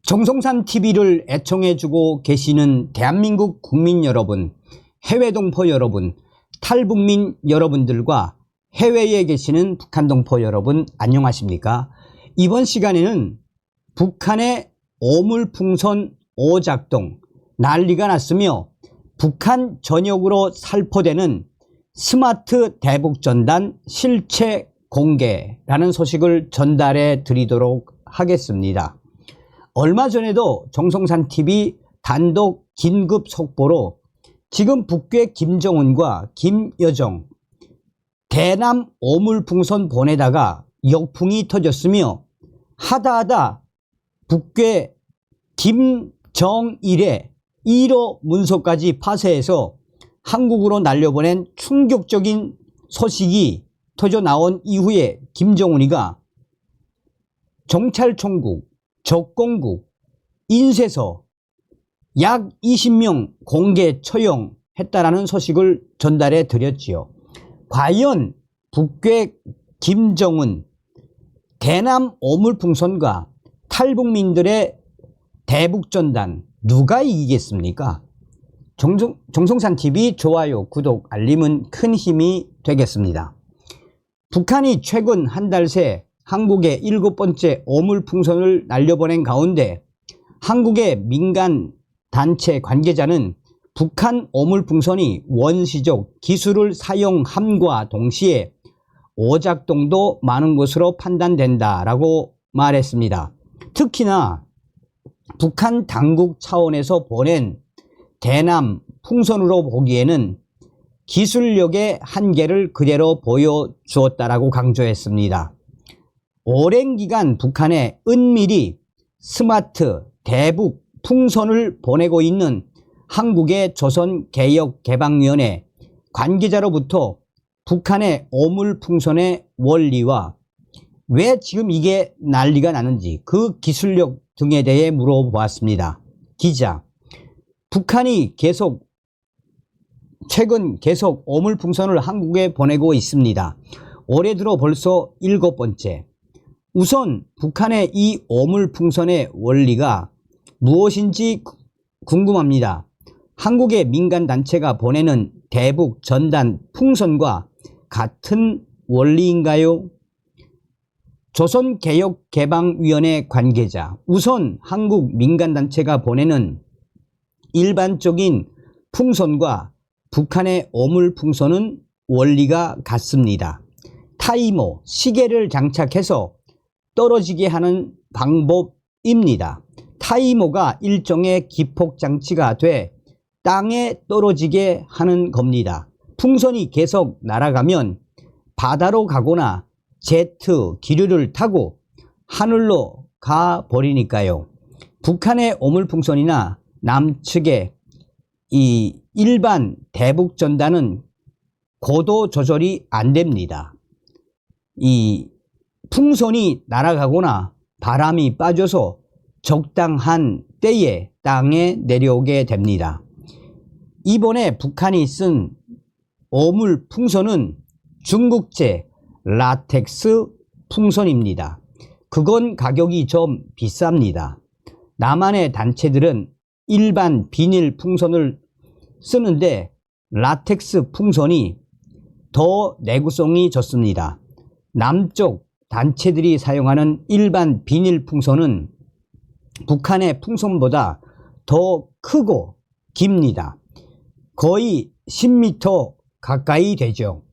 정성산 TV를 애청해주고 계시는 대한민국 국민 여러분, 해외 동포 여러분, 탈북민 여러분들과 해외에 계시는 북한 동포 여러분 안녕하십니까? 이번 시간에는 북한의 오물풍선 오작동 난리가 났으며 북한 전역으로 살포되는 스마트 대북전단 실체 공개라는 소식을 전달해 드리도록 하겠습니다. 얼마 전에도 정성산TV 단독 긴급 속보로 지금 북괴 김정은과 김여정 대남 오물풍선 보내다가 역풍이 터졌으며 하다하다 북괴 김정일의 1호 문서까지 파쇄해서 한국으로 날려보낸 충격적인 소식이 터져 나온 이후에 김정은이가 정찰총국, 적공국, 인쇄소 약 20명 공개 처형했다라는 소식을 전달해 드렸지요. 과연 북괴 김정은 대남 오물풍선과 탈북민들의 대북전단 누가 이기겠습니까? 정성산TV 좋아요, 구독, 알림은 큰 힘이 되겠습니다. 북한이 최근 한 달 새 한국에 7번째 오물풍선을 날려보낸 가운데 한국의 민간 단체 관계자는 북한 오물풍선이 원시적 기술을 사용함과 동시에 오작동도 많은 것으로 판단된다라고 말했습니다. 특히나 북한 당국 차원에서 보낸 대남 풍선으로 보기에는 기술력의 한계를 그대로 보여주었다라고 강조했습니다. 오랜 기간 북한에 은밀히 스마트 대북 풍선을 보내고 있는 한국의 조선개혁개방위원회 관계자로부터 북한의 오물풍선의 원리와 왜 지금 이게 난리가 나는지 그 기술력 등에 대해 물어보았습니다. 기자, 북한이 최근 계속 오물풍선을 한국에 보내고 있습니다. 올해 들어 벌써 7번째. 우선 북한의 이 오물풍선의 원리가 무엇인지 궁금합니다. 한국의 민간단체가 보내는 대북 전단 풍선과 같은 원리인가요? 조선개혁개방위원회 관계자, 우선 한국 민간단체가 보내는 일반적인 풍선과 북한의 오물풍선은 원리가 같습니다. 타이머, 시계를 장착해서 떨어지게 하는 방법입니다. 타이머가 일종의 기폭장치가 돼 땅에 떨어지게 하는 겁니다. 풍선이 계속 날아가면 바다로 가거나 제트, 기류를 타고 하늘로 가버리니까요. 북한의 오물풍선이나 남측의 이 일반 대북전단은 고도 조절이 안 됩니다. 이 풍선이 날아가거나 바람이 빠져서 적당한 때에 땅에 내려오게 됩니다. 이번에 북한이 쓴 오물풍선은 중국제 라텍스 풍선입니다. 그건 가격이 좀 비쌉니다. 남한의 단체들은 일반 비닐 풍선을 쓰는데 라텍스 풍선이 더 내구성이 좋습니다. 남쪽 단체들이 사용하는 일반 비닐 풍선은 북한의 풍선보다 더 크고 깁니다. 거의 10m 가까이 되죠.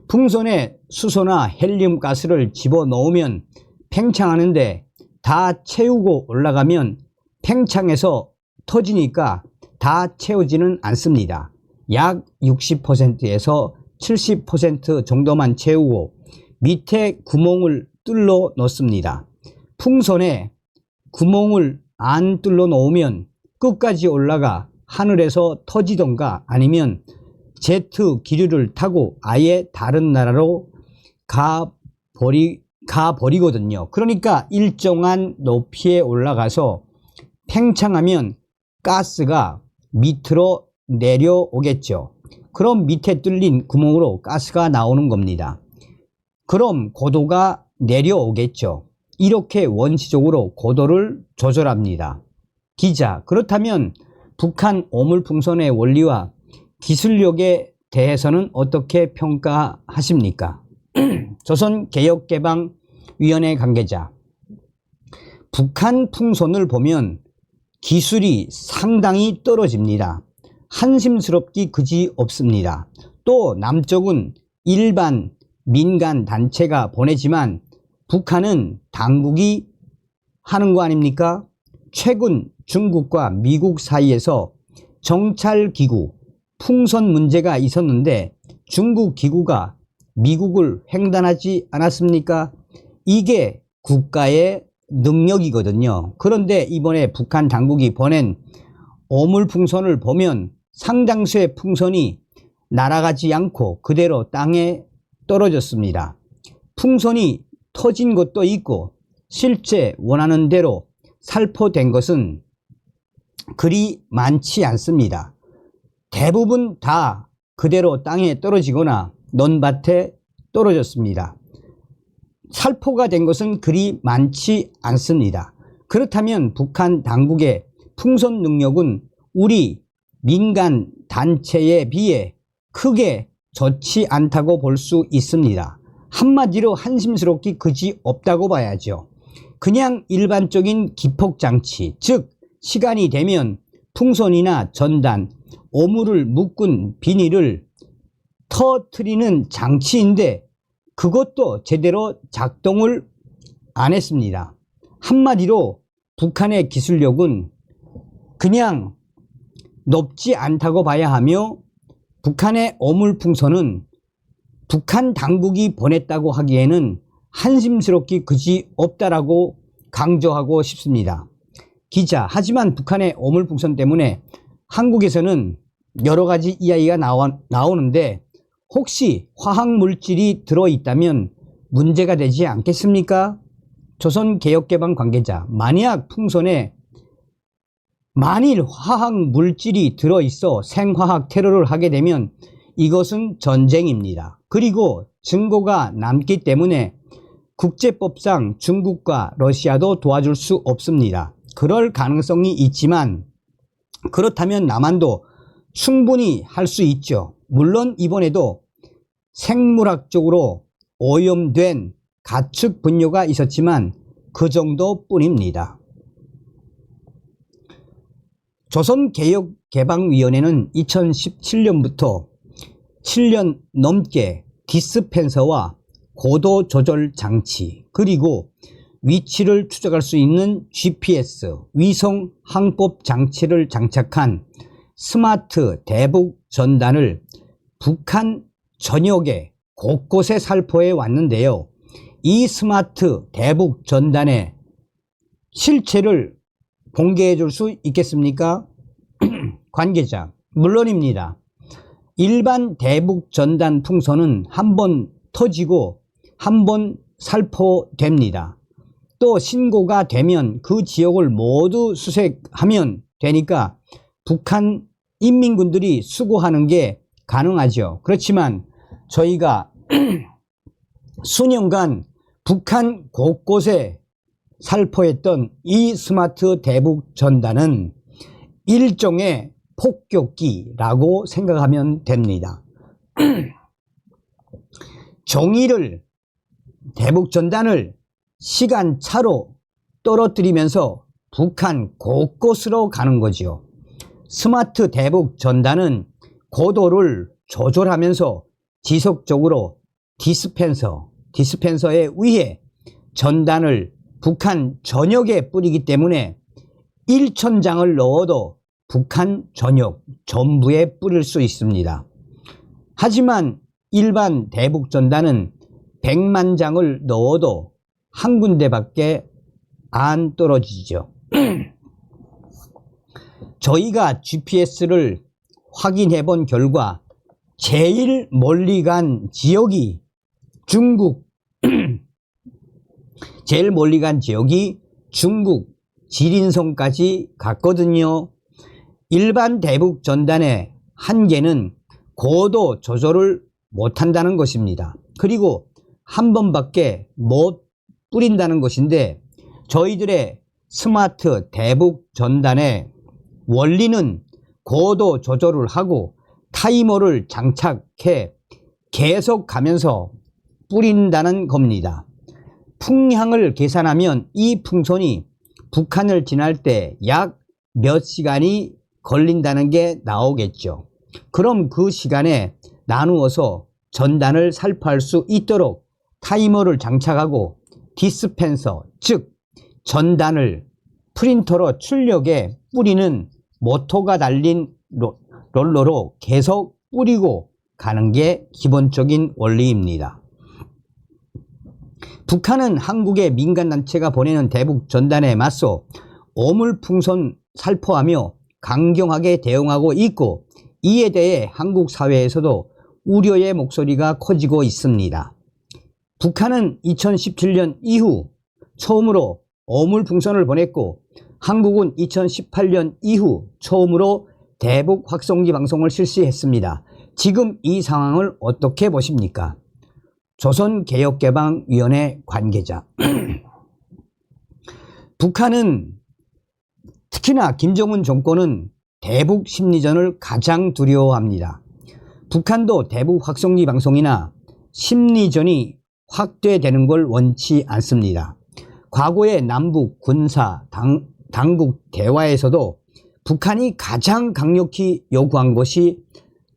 풍선에 수소나 헬륨 가스를 집어넣으면 팽창하는데 다 채우고 올라가면 팽창해서 터지니까 다 채우지는 않습니다. 약 60%에서 70% 정도만 채우고 밑에 구멍을 뚫러 넣습니다. 풍선에 구멍을 안 뚫러 놓으면 끝까지 올라가 하늘에서 터지던가 아니면 제트 기류를 타고 아예 다른 나라로 가버리거든요. 그러니까 일정한 높이에 올라가서 팽창하면 가스가 밑으로 내려오겠죠. 그럼 밑에 뚫린 구멍으로 가스가 나오는 겁니다. 그럼 고도가 내려오겠죠. 이렇게 원시적으로 고도를 조절합니다. 기자, 그렇다면 북한 오물풍선의 원리와 기술력에 대해서는 어떻게 평가하십니까? 조선개혁개방위원회 관계자, 북한 풍선을 보면 기술이 상당히 떨어집니다. 한심스럽기 그지 없습니다. 또 남쪽은 일반 민간 단체가 보내지만 북한은 당국이 하는 거 아닙니까? 최근 중국과 미국 사이에서 정찰기구, 풍선 문제가 있었는데 중국 기구가 미국을 횡단하지 않았습니까? 이게 국가의 능력이거든요. 그런데 이번에 북한 당국이 보낸 오물풍선을 보면 상당수의 풍선이 날아가지 않고 그대로 땅에 떨어졌습니다. 풍선이 터진 것도 있고 실제 원하는 대로 살포된 것은 그리 많지 않습니다. 대부분 다 그대로 땅에 떨어지거나 논밭에 떨어졌습니다. 살포가 된 것은 그리 많지 않습니다. 그렇다면 북한 당국의 풍선 능력은 우리 민간 단체에 비해 크게 좋지 않다고 볼 수 있습니다. 한마디로 한심스럽기 그지 없다고 봐야죠. 그냥 일반적인 기폭장치, 즉 시간이 되면 풍선이나 전단, 오물을 묶은 비닐을 터트리는 장치인데 그것도 제대로 작동을 안 했습니다. 한마디로 북한의 기술력은 그냥 높지 않다고 봐야 하며 북한의 오물풍선은 북한 당국이 보냈다고 하기에는 한심스럽기 그지 없다라고 강조하고 싶습니다. 기자, 하지만 북한의 오물풍선 때문에 한국에서는 여러 가지 이야기가 나오는데 혹시 화학물질이 들어있다면 문제가 되지 않겠습니까? 조선개혁개방 관계자, 만약 풍선에 만일 화학물질이 들어있어 생화학 테러를 하게 되면 이것은 전쟁입니다. 그리고 증거가 남기 때문에 국제법상 중국과 러시아도 도와줄 수 없습니다. 그럴 가능성이 있지만 그렇다면 남한도 충분히 할 수 있죠. 물론 이번에도 생물학적으로 오염된 가축 분뇨가 있었지만 그 정도뿐입니다. 조선개혁개방위원회는 2017년부터 7년 넘게 디스펜서와 고도 조절 장치 그리고 위치를 추적할 수 있는 GPS 위성 항법 장치를 장착한 스마트 대북 전단을 북한 전역에 곳곳에 살포해 왔는데요. 이 스마트 대북 전단의 실체를 공개해 줄 수 있겠습니까? 관계자, 물론입니다. 일반 대북 전단 풍선은 한번 터지고 한번 살포됩니다. 또 신고가 되면 그 지역을 모두 수색하면 되니까 북한 인민군들이 수고하는 게 가능하죠. 그렇지만 저희가 수년간 북한 곳곳에 살포했던 이 스마트 대북 전단은 일종의 폭격기라고 생각하면 됩니다. 종이를 대북 전단을 시간차로 떨어뜨리면서 북한 곳곳으로 가는 거죠. 스마트 대북 전단은 고도를 조절하면서 지속적으로 디스펜서에 의해 전단을 북한 전역에 뿌리기 때문에 1,000장을 넣어도 북한 전역 전부에 뿌릴 수 있습니다. 하지만 일반 대북 전단은 100만 장을 넣어도 한 군데밖에 안 떨어지죠. 저희가 GPS를 확인해 본 결과 제일 멀리 간 지역이 제일 멀리 간 지역이 중국 지린성까지 갔거든요. 일반 대북 전단의 한계는 고도 조절을 못한다는 것입니다. 그리고 한 번밖에 못 뿌린다는 것인데, 저희들의 스마트 대북 전단의 원리는 고도 조절을 하고 타이머를 장착해 계속 가면서 뿌린다는 겁니다. 풍향을 계산하면 이 풍선이 북한을 지날 때 약 몇 시간이 걸린다는 게 나오겠죠. 그럼 그 시간에 나누어서 전단을 살포할 수 있도록 타이머를 장착하고 디스펜서, 즉 전단을 프린터로 출력해 뿌리는 모터가 달린 롤러로 계속 뿌리고 가는 게 기본적인 원리입니다. 북한은 한국의 민간단체가 보내는 대북 전단에 맞서 오물풍선 살포하며 강경하게 대응하고 있고, 이에 대해 한국 사회에서도 우려의 목소리가 커지고 있습니다. 북한은 2017년 이후 처음으로 오물풍선을 보냈고, 한국은 2018년 이후 처음으로 대북 확성기 방송을 실시했습니다. 지금 이 상황을 어떻게 보십니까? 조선개혁개방위원회 관계자. 북한은, 특히나 김정은 정권은 대북 심리전을 가장 두려워합니다. 북한도 대북 확성기 방송이나 심리전이 확대되는 걸 원치 않습니다. 과거의 남북 군사 당국 대화에서도 북한이 가장 강력히 요구한 것이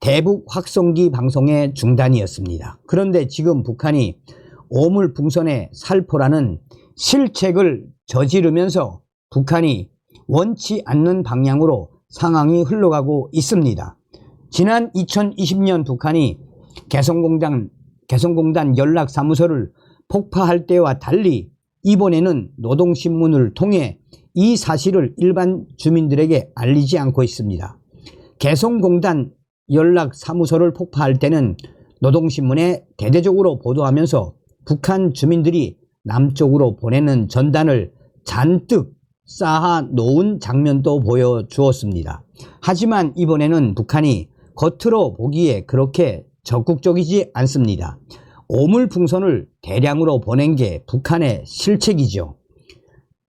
대북 확성기 방송의 중단이었습니다. 그런데 지금 북한이 오물풍선의 살포라는 실책을 저지르면서 북한이 원치 않는 방향으로 상황이 흘러가고 있습니다. 지난 2020년 북한이 개성공단 연락사무소를 폭파할 때와 달리 이번에는 노동신문을 통해 이 사실을 일반 주민들에게 알리지 않고 있습니다. 개성공단 연락사무소를 폭파할 때는 노동신문에 대대적으로 보도하면서 북한 주민들이 남쪽으로 보내는 전단을 잔뜩 쌓아 놓은 장면도 보여주었습니다. 하지만 이번에는 북한이 겉으로 보기에 그렇게 적극적이지 않습니다. 오물풍선을 대량으로 보낸 게 북한의 실책이죠.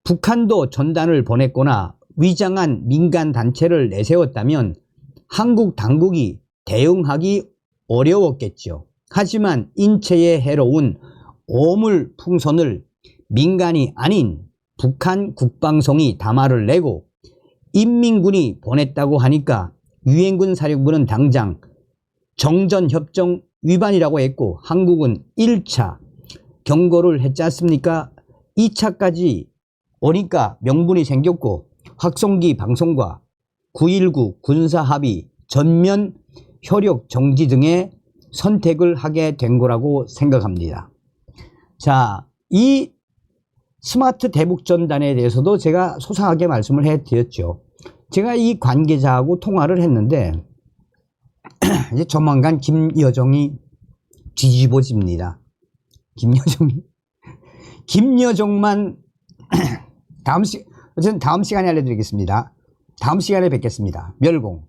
북한도 전단을 보냈거나 위장한 민간단체를 내세웠다면 한국 당국이 대응하기 어려웠겠죠. 하지만 인체에 해로운 오물풍선을 민간이 아닌 북한 국방성이 담화를 내고 인민군이 보냈다고 하니까 유엔군 사령부는 당장 정전협정 위반이라고 했고, 한국은 1차 경고를 했지 않습니까? 2차까지 오니까 명분이 생겼고, 확성기 방송과 9.19 군사합의 전면 효력 정지 등의 선택을 하게 된 거라고 생각합니다. 자, 이 스마트 대북 전단에 대해서도 제가 소상하게 말씀을 해드렸죠. 제가 이 관계자하고 통화를 했는데 이제 조만간 김여정이 뒤집어집니다. 김여정만 다음 시간에 알려드리겠습니다. 다음 시간에 뵙겠습니다. 멸공.